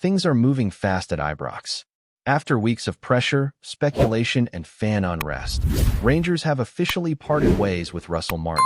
things are moving fast at Ibrox. After weeks of pressure, speculation, and fan unrest, Rangers have officially parted ways with Russell Martin,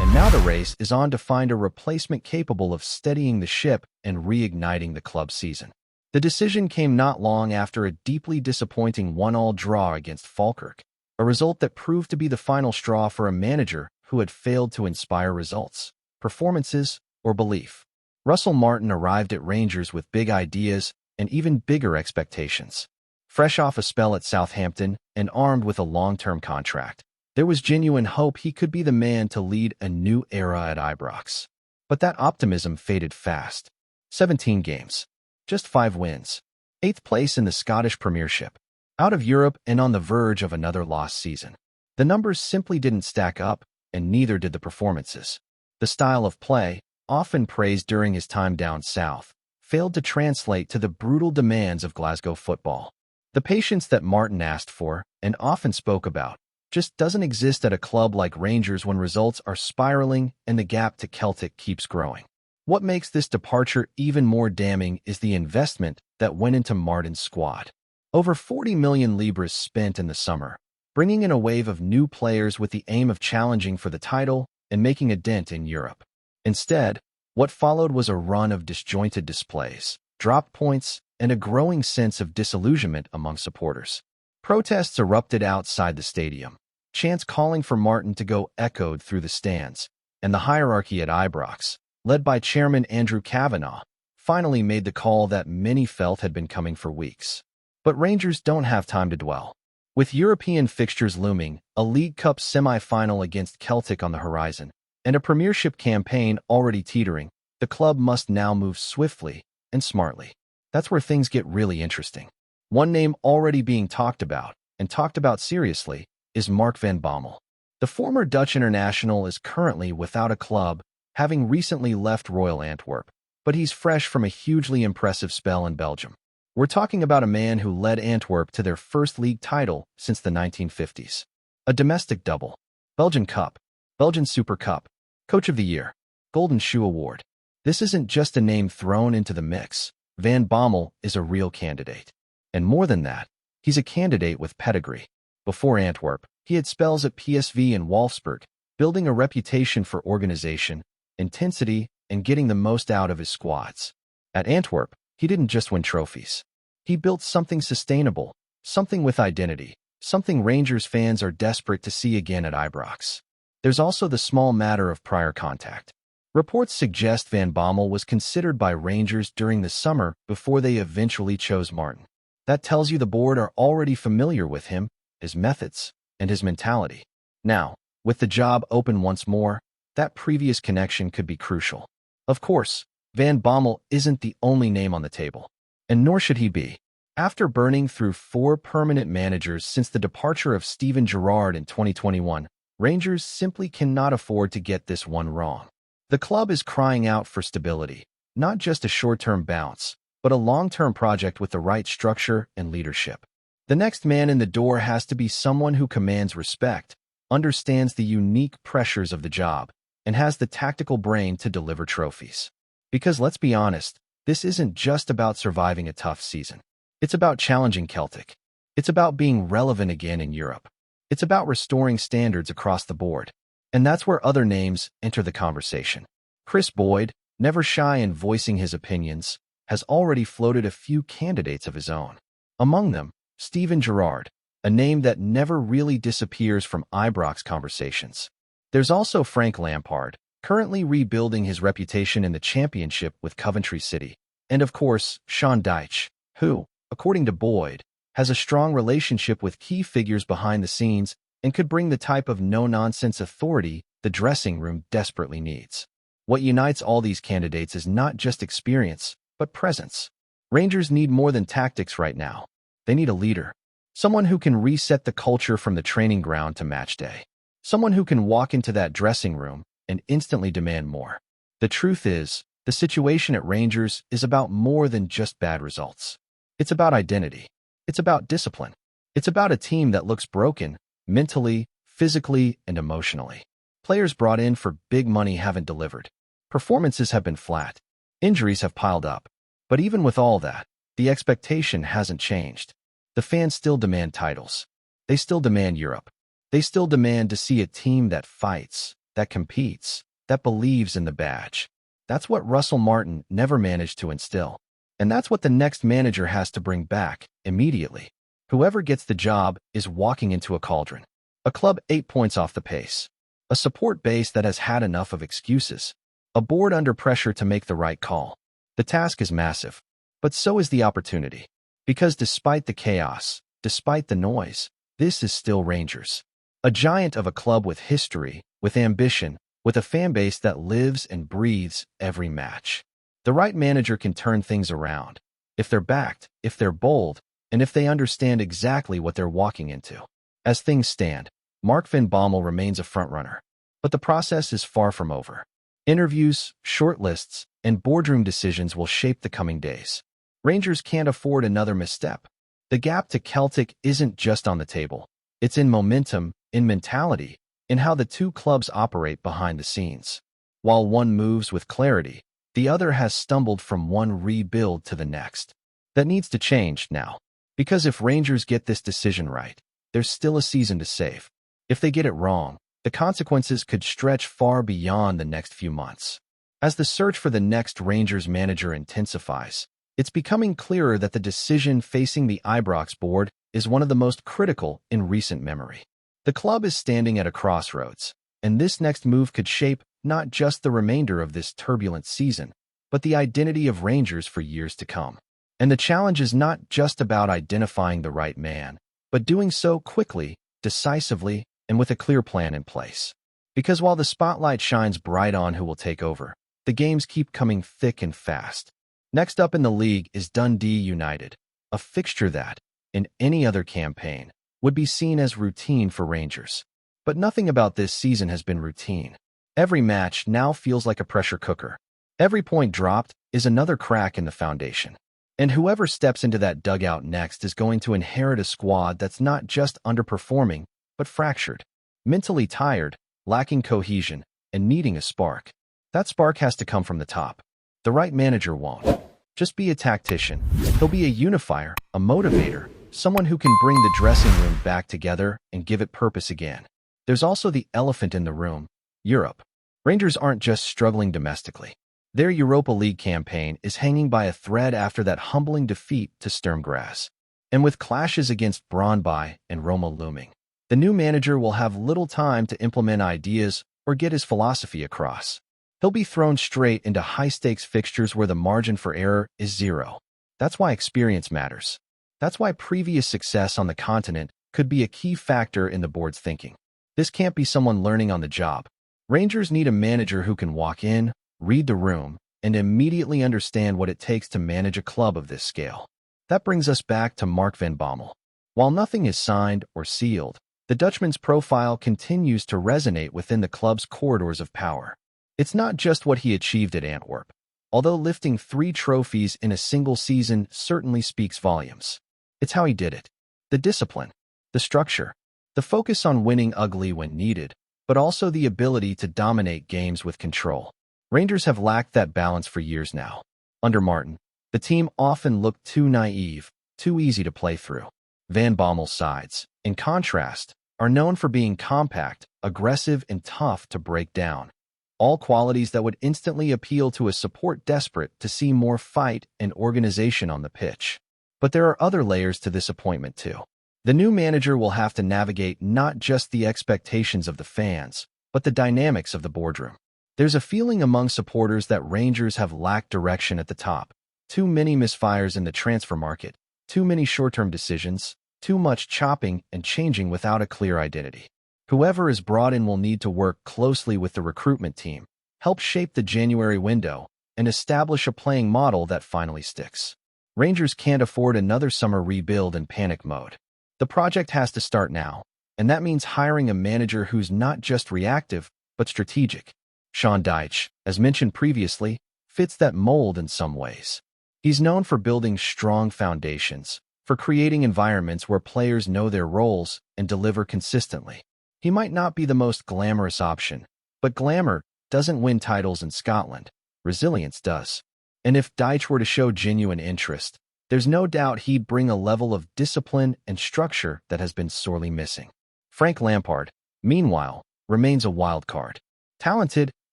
and now the race is on to find a replacement capable of steadying the ship and reigniting the club's season. The decision came not long after a deeply disappointing 1-1 draw against Falkirk, a result that proved to be the final straw for a manager who had failed to inspire results, performances, or belief. Russell Martin arrived at Rangers with big ideas and even bigger expectations. Fresh off a spell at Southampton and armed with a long-term contract, there was genuine hope he could be the man to lead a new era at Ibrox. But that optimism faded fast. 17 games. Just 5 wins. 8th place in the Scottish Premiership. Out of Europe and on the verge of another lost season. The numbers simply didn't stack up, and neither did the performances. The style of play, often praised during his time down south, failed to translate to the brutal demands of Glasgow football. The patience that Martin asked for, and often spoke about, just doesn't exist at a club like Rangers when results are spiraling and the gap to Celtic keeps growing. What makes this departure even more damning is the investment that went into Martin's squad. Over 40 million libras spent in the summer, bringing in a wave of new players with the aim of challenging for the title and making a dent in Europe. Instead, what followed was a run of disjointed displays, drop points, and a growing sense of disillusionment among supporters. Protests erupted outside the stadium, chants calling for Martin to go echoed through the stands, and the hierarchy at Ibrox, led by Chairman Andrew Kavanagh, finally made the call that many felt had been coming for weeks. But Rangers don't have time to dwell. With European fixtures looming, a League Cup semi-final against Celtic on the horizon, and a Premiership campaign already teetering, the club must now move swiftly and smartly. That's where things get really interesting. One name already being talked about, and talked about seriously, is Mark van Bommel. The former Dutch international is currently without a club, having recently left Royal Antwerp, but he's fresh from a hugely impressive spell in Belgium. We're talking about a man who led Antwerp to their first league title since the 1950s. A domestic double, Belgian Cup, Belgian Super Cup, Coach of the Year, Golden Shoe Award. This isn't just a name thrown into the mix. Van Bommel is a real candidate. And more than that, he's a candidate with pedigree. Before Antwerp, he had spells at PSV and Wolfsburg, building a reputation for organization, intensity, and getting the most out of his squads. At Antwerp, he didn't just win trophies. He built something sustainable, something with identity, something Rangers fans are desperate to see again at Ibrox. There's also the small matter of prior contact. Reports suggest Van Bommel was considered by Rangers during the summer before they eventually chose Martin. That tells you the board are already familiar with him, his methods, and his mentality. Now, with the job open once more, that previous connection could be crucial. Of course, Van Bommel isn't the only name on the table, and nor should he be. After burning through 4 permanent managers since the departure of Steven Gerrard in 2021, Rangers simply cannot afford to get this one wrong. The club is crying out for stability, not just a short-term bounce, but a long-term project with the right structure and leadership. The next man in the door has to be someone who commands respect, understands the unique pressures of the job, and has the tactical brain to deliver trophies. Because let's be honest, this isn't just about surviving a tough season. It's about challenging Celtic. It's about being relevant again in Europe. It's about restoring standards across the board. And that's where other names enter the conversation. Chris Boyd, never shy in voicing his opinions, has already floated a few candidates of his own. Among them, Steven Gerrard, a name that never really disappears from Ibrox conversations. There's also Frank Lampard, currently rebuilding his reputation in the Championship with Coventry City. And of course, Sean Dyche, who, according to Boyd, has a strong relationship with key figures behind the scenes and could bring the type of no-nonsense authority the dressing room desperately needs. What unites all these candidates is not just experience, but presence. Rangers need more than tactics right now. They need a leader. Someone who can reset the culture from the training ground to match day. Someone who can walk into that dressing room and instantly demand more. The truth is, the situation at Rangers is about more than just bad results. It's about identity. It's about discipline. It's about a team that looks broken, mentally, physically, and emotionally. Players brought in for big money haven't delivered. Performances have been flat. Injuries have piled up. But even with all that, the expectation hasn't changed. The fans still demand titles. They still demand Europe. They still demand to see a team that fights, that competes, that believes in the badge. That's what Russell Martin never managed to instill. And that's what the next manager has to bring back, immediately. Whoever gets the job is walking into a cauldron. A club 8 points off the pace. A support base that has had enough of excuses. A board under pressure to make the right call. The task is massive, but so is the opportunity. Because despite the chaos, despite the noise, this is still Rangers. A giant of a club with history, with ambition, with a fan base that lives and breathes every match. The right manager can turn things around. If they're backed, if they're bold, and if they understand exactly what they're walking into. As things stand, Mark van Bommel remains a frontrunner. But the process is far from over. Interviews, shortlists, and boardroom decisions will shape the coming days. Rangers can't afford another misstep. The gap to Celtic isn't just on the table. It's in momentum, in mentality, in how the two clubs operate behind the scenes. While one moves with clarity, the other has stumbled from one rebuild to the next. That needs to change now. Because if Rangers get this decision right, there's still a season to save. If they get it wrong, the consequences could stretch far beyond the next few months. As the search for the next Rangers manager intensifies, it's becoming clearer that the decision facing the Ibrox board is one of the most critical in recent memory. The club is standing at a crossroads, and this next move could shape not just the remainder of this turbulent season, but the identity of Rangers for years to come. And the challenge is not just about identifying the right man, but doing so quickly, decisively, and with a clear plan in place. Because while the spotlight shines bright on who will take over, the games keep coming thick and fast. Next up in the league is Dundee United, a fixture that, in any other campaign, would be seen as routine for Rangers. But nothing about this season has been routine. Every match now feels like a pressure cooker. Every point dropped is another crack in the foundation. And whoever steps into that dugout next is going to inherit a squad that's not just underperforming, but fractured, mentally tired, lacking cohesion, and needing a spark. That spark has to come from the top. The right manager won't just be a tactician. He'll be a unifier, a motivator, someone who can bring the dressing room back together and give it purpose again. There's also the elephant in the room, Europe. Rangers aren't just struggling domestically. Their Europa League campaign is hanging by a thread after that humbling defeat to Sturm Graz. And with clashes against Brøndby and Roma looming, the new manager will have little time to implement ideas or get his philosophy across. He'll be thrown straight into high-stakes fixtures where the margin for error is zero. That's why experience matters. That's why previous success on the continent could be a key factor in the board's thinking. This can't be someone learning on the job. Rangers need a manager who can walk in, read the room, and immediately understand what it takes to manage a club of this scale. That brings us back to Mark van Bommel. While nothing is signed or sealed, the Dutchman's profile continues to resonate within the club's corridors of power. It's not just what he achieved at Antwerp, although lifting 3 trophies in a single season certainly speaks volumes. It's how he did it. The discipline, the structure, the focus on winning ugly when needed, but also the ability to dominate games with control. Rangers have lacked that balance for years now. Under Martin, the team often looked too naive, too easy to play through. Van Bommel's sides, in contrast, are known for being compact, aggressive, and tough to break down. All qualities that would instantly appeal to a support desperate to see more fight and organization on the pitch. But there are other layers to this appointment too. The new manager will have to navigate not just the expectations of the fans, but the dynamics of the boardroom. There's a feeling among supporters that Rangers have lacked direction at the top. Too many misfires in the transfer market, too many short-term decisions, too much chopping and changing without a clear identity. Whoever is brought in will need to work closely with the recruitment team, help shape the January window, and establish a playing model that finally sticks. Rangers can't afford another summer rebuild in panic mode. The project has to start now, and that means hiring a manager who's not just reactive, but strategic. Sean Dyche, as mentioned previously, fits that mold in some ways. He's known for building strong foundations, for creating environments where players know their roles and deliver consistently. He might not be the most glamorous option, but glamour doesn't win titles in Scotland. Resilience does. And if Dyche were to show genuine interest, there's no doubt he'd bring a level of discipline and structure that has been sorely missing. Frank Lampard, meanwhile, remains a wild card. Talented,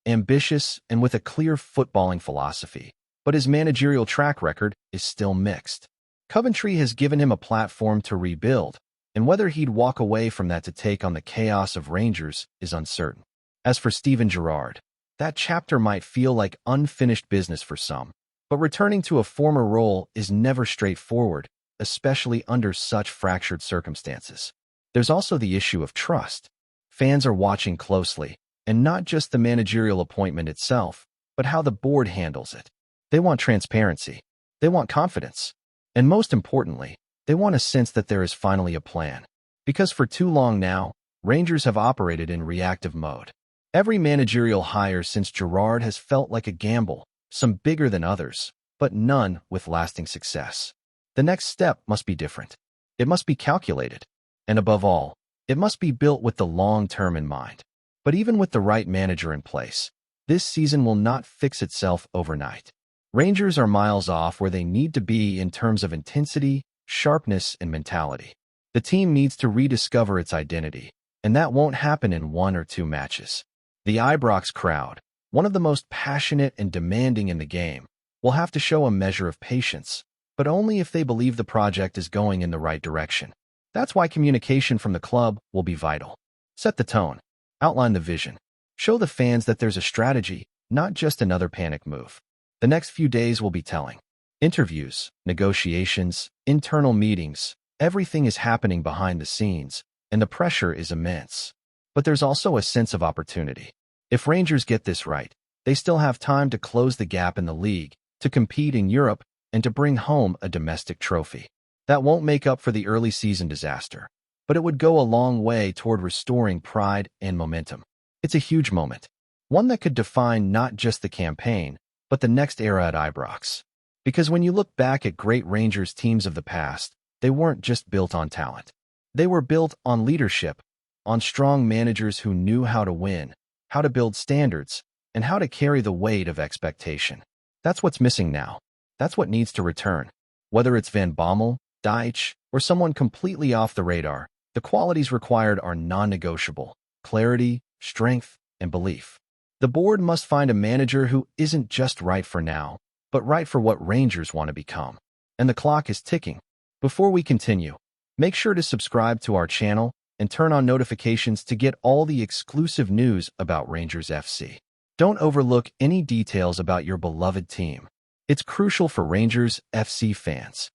ambitious, and with a clear footballing philosophy, but his managerial track record is still mixed. Coventry has given him a platform to rebuild, and whether he'd walk away from that to take on the chaos of Rangers is uncertain. As for Steven Gerrard, that chapter might feel like unfinished business for some, but returning to a former role is never straightforward, especially under such fractured circumstances. There's also the issue of trust. Fans are watching closely, and not just the managerial appointment itself, but how the board handles it. They want transparency. They want confidence. And most importantly, they want a sense that there is finally a plan. Because for too long now, Rangers have operated in reactive mode. Every managerial hire since Gerrard has felt like a gamble, some bigger than others, but none with lasting success. The next step must be different. It must be calculated. And above all, it must be built with the long term in mind. But even with the right manager in place, this season will not fix itself overnight. Rangers are miles off where they need to be in terms of intensity, sharpness, and mentality. The team needs to rediscover its identity, and that won't happen in 1 or 2 matches. The Ibrox crowd, one of the most passionate and demanding in the game, will have to show a measure of patience, but only if they believe the project is going in the right direction. That's why communication from the club will be vital. Set the tone, outline the vision, show the fans that there's a strategy, not just another panic move. The next few days will be telling. Interviews, negotiations, internal meetings, everything is happening behind the scenes, and the pressure is immense. But there's also a sense of opportunity. If Rangers get this right, they still have time to close the gap in the league, to compete in Europe, and to bring home a domestic trophy. That won't make up for the early season disaster, but it would go a long way toward restoring pride and momentum. It's a huge moment, one that could define not just the campaign, but the next era at Ibrox. Because when you look back at great Rangers teams of the past, they weren't just built on talent. They were built on leadership, on strong managers who knew how to win, how to build standards, and how to carry the weight of expectation. That's what's missing now. That's what needs to return. Whether it's Van Bommel, Deitch, or someone completely off the radar, the qualities required are non-negotiable: clarity, strength, and belief. The board must find a manager who isn't just right for now, but right for what Rangers want to become. And the clock is ticking. Before we continue, make sure to subscribe to our channel and turn on notifications to get all the exclusive news about Rangers FC. Don't overlook any details about your beloved team. It's crucial for Rangers FC fans.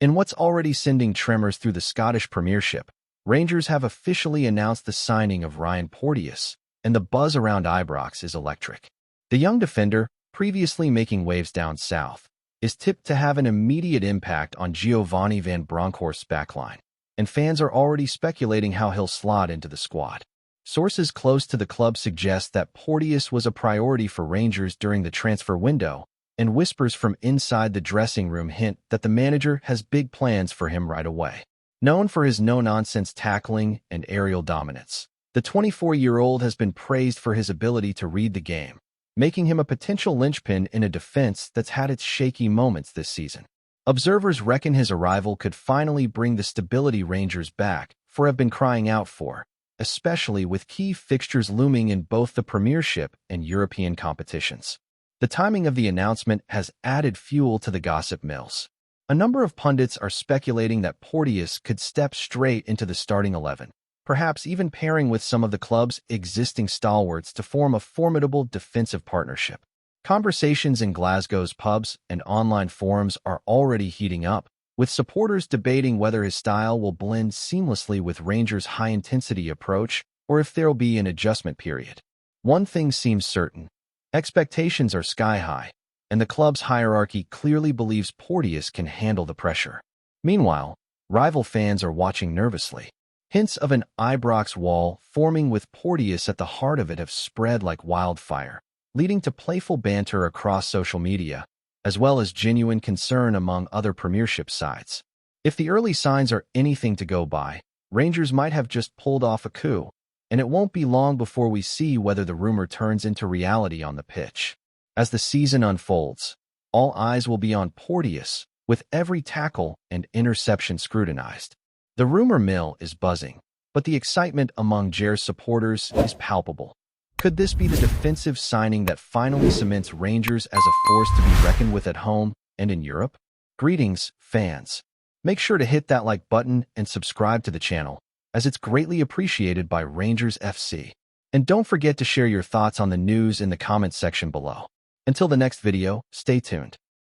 In what's already sending tremors through the Scottish Premiership, Rangers have officially announced the signing of Ryan PORTEOUS, and the buzz around Ibrox is electric. The young defender, previously making waves down south, is tipped to have an immediate impact on Giovanni van Bronckhorst's backline, and fans are already speculating how he'll slot into the squad. Sources close to the club suggest that PORTEOUS was a priority for Rangers during the transfer window, and whispers from inside the dressing room hint that the manager has big plans for him right away. Known for his no-nonsense tackling and aerial dominance, the 24-year-old has been praised for his ability to read the game, making him a potential linchpin in a defense that's had its shaky moments this season. Observers reckon his arrival could finally bring the stability Rangers back have been crying out for, especially with key fixtures looming in both the Premiership and European competitions. The timing of the announcement has added fuel to the gossip mills. A number of pundits are speculating that PORTEOUS could step straight into the starting 11, perhaps even pairing with some of the club's existing stalwarts to form a formidable defensive partnership. Conversations in Glasgow's pubs and online forums are already heating up, with supporters debating whether his style will blend seamlessly with Rangers' high-intensity approach or if there'll be an adjustment period. One thing seems certain: expectations are sky-high, and the club's hierarchy clearly believes PORTEOUS can handle the pressure. Meanwhile, rival fans are watching nervously. Hints of an Ibrox wall forming with PORTEOUS at the heart of it have spread like wildfire, leading to playful banter across social media, as well as genuine concern among other Premiership sides. If the early signs are anything to go by, Rangers might have just pulled off a coup, and it won't be long before we see whether the rumor turns into reality on the pitch. As the season unfolds, all eyes will be on PORTEOUS, with every tackle and interception scrutinized. The rumor mill is buzzing, but the excitement among Jair's supporters is palpable. Could this be the defensive signing that finally cements Rangers as a force to be reckoned with at home and in Europe? Greetings, fans. Make sure to hit that like button and subscribe to the channel, as it's greatly appreciated by Rangers FC. And don't forget to share your thoughts on the news in the comments section below. Until the next video, stay tuned.